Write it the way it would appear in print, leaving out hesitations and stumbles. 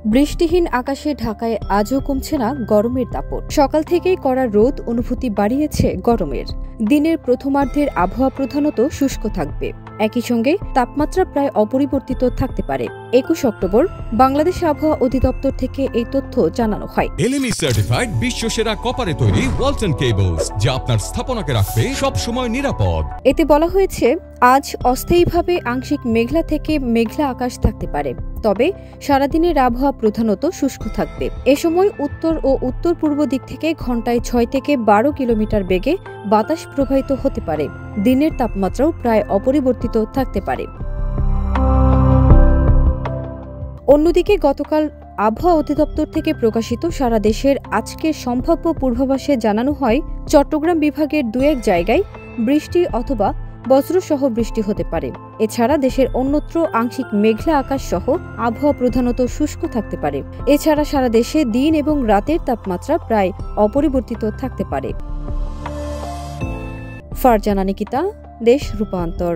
বৃষ্টিহীন আকাশে ঢাকায় আজও কমছে না গরমের দাপট। সকাল থেকেই কড়া রোদ অনুভূতি বাড়িয়েছে গরমের। দিনের প্রথমার্ধের আবহাওয়া প্রধানত শুষ্ক থাকবে। একই সঙ্গে তাপমাত্রা প্রায় অপরিবর্তিত থাকতে পারে। ২১ অক্টোবর বাংলাদেশ আবহাওয়া অধিদপ্তর থেকে এই তথ্য জানানো হয়। এলএমই সার্টিফাইড বিশ্বসেরা কপারে তৈরি ওয়ালটন কেবলস, যা আপনার স্থাপনাকে রাখবে সব সময় নিরাপদ। এতে বলা হয়েছে, আজ অস্থায়ীভাবে আংশিক মেঘলা থেকে মেঘলা আকাশ থাকতে পারে, তবে সারাদিনের আবহাওয়া প্রধানত শুষ্ক থাকবে। এ সময় উত্তর ও উত্তর পূর্ব দিক থেকে ঘন্টায় ৬ থেকে ১২ কিলোমিটার বেগে বাতাস প্রবাহিত হতে পারে। দিনের তাপমাত্রাও প্রায় অপরিবর্তিত থাকতে পারে। অন্যদিকে গতকাল আবহাওয়া অধিদপ্তর থেকে প্রকাশিত সারা দেশের আজকের সম্ভাব্য পূর্বাভাসে জানানো হয়, চট্টগ্রাম বিভাগের ২-১ জায়গায় বৃষ্টি অথবা বজ্রসহ বৃষ্টি হতে পারে। এছাড়া দেশের অন্যত্র আংশিক মেঘলা আকাশ সহ আবহাওয়া প্রধানত শুষ্ক থাকতে পারে। এছাড়া সারা দেশে দিন এবং রাতের তাপমাত্রা প্রায় অপরিবর্তিত থাকতে পারে। ফারজানা নিকিতা, দেশ রূপান্তর।